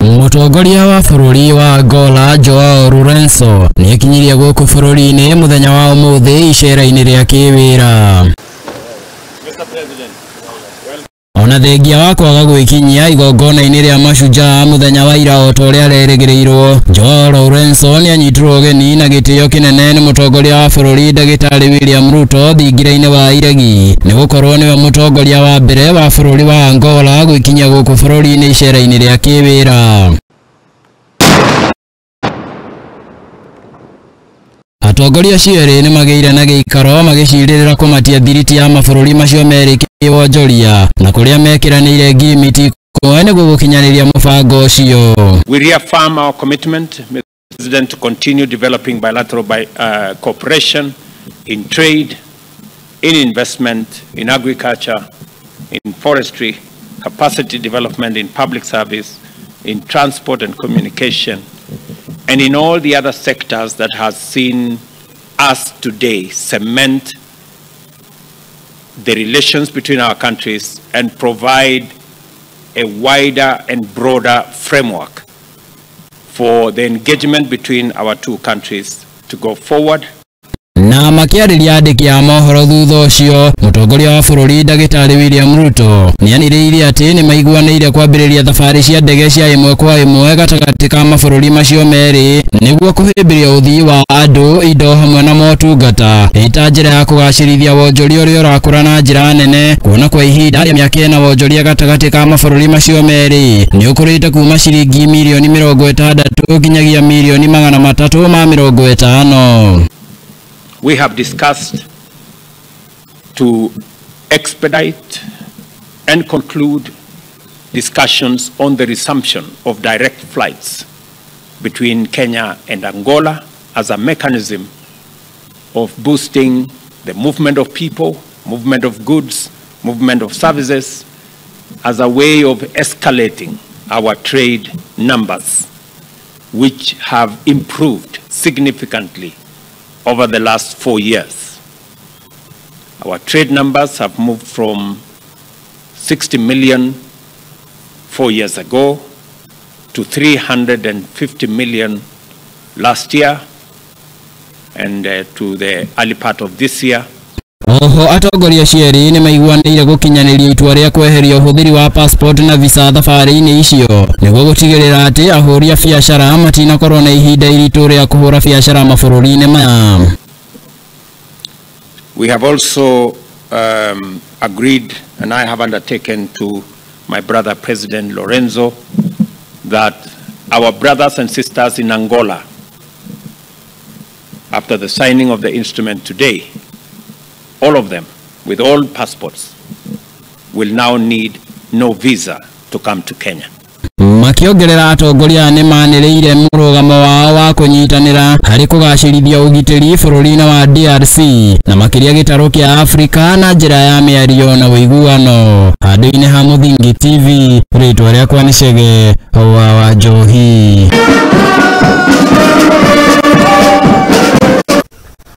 Mutongoria wa bururi wa Angola Joao Lourenço ni akinyiria guku bururi-ini muthenya wa umuthi icera-ini ria kiwira. Ona thengia wa kwaga gwikinyia igongona-ini ria mashujaa muthenya wa ira ota uria rerĩgĩrĩirwo, Joao Lourenço ni anyitirwo geni na gĩtĩo kĩnene ni mutongoria wa bururi Ndagĩtarĩ William Ruto thingira-ini wa iregi ni gukorwo niwe mutongoria wa mbere wa bururi wa Angola gwikinyia guku bururi-ini icera-ini ria kiwira. Atongoria cierĩ ni magĩire na gĩikaro magĩcirĩrĩra kũmatia thiriti ya mabũrũri macio meri wonjoria na kuria mekiraniire ngirimiti nĩguo gũkinyanĩria mũbango ũcio. We reaffirm our commitment, Mr. President, to continue developing bilateral cooperation in trade, in investment, in agriculture, in forestry, capacity development in public service, in transport and communication, and in all the other sectors that has seen us today cement the relations between our countries and provide a wider and broader framework for the engagement between our two countries to go forward. Na makiariria andĩki a mohoro thutha ũcio, mutongoria wa bururi Ndagĩtarĩ William Ruto ni anĩrĩire atĩ ni maiguaniire kuambiriria thabari cia ndege cia imwe kwa imwe gatagatĩ ka mabũrũri macio merĩ nĩguo kũhĩmbĩria uthii wa andu, indo hamwe na motungata ĩta njĩra ya kugacirithia wonjoria ũrĩa ũrakũra na njĩra nene, kuona kwa ihinda rĩa mĩaka ĩna wonjoria gatagatĩ ka mabũrũri macio merĩ nĩ ũkũrĩte kuma ciringi mirioni 60 nginyagia mirioni 350. We have discussed to expedite and conclude discussions on the resumption of direct flights between Kenya and Angola as a mechanism of boosting the movement of people, movement of goods, movement of services, as a way of escalating our trade numbers, which have improved significantly over the last 4 years. Our trade numbers have moved from 60 million 4 years ago to 350 million last year and to the early part of this year. Oho atongoria cierĩ ni maiguaniire gũkinyanĩria itua rĩa kweheria ũhũthĩri wa passport na visa thabari-inĩ icio nĩguo gũtigĩrĩra atĩ ahũri a biacara matinakorwo na ihinda iritũ rĩa kũhũra biacara mabũrũri-inĩ maya. We have also agreed, and I have undertaken to my brother President Lourenço, that our brothers and sisters in Angola, after the signing of the instrument today, all of them, with all passports, will now need no visa to come to Kenya. Makiongerera atongoria nĩ manĩrĩire mũrũgamo wao wa kũnyitanĩra harĩ kũgacĩrithia ũgitĩri bũrũri-inĩ wa DRC na makiria gĩtarũ kĩa Afrika na njĩra ya mĩario na ũiguano. Handũ-inĩ ha Mũthingi TV, rĩtwa rĩakwa nĩ Chege wa Njohi.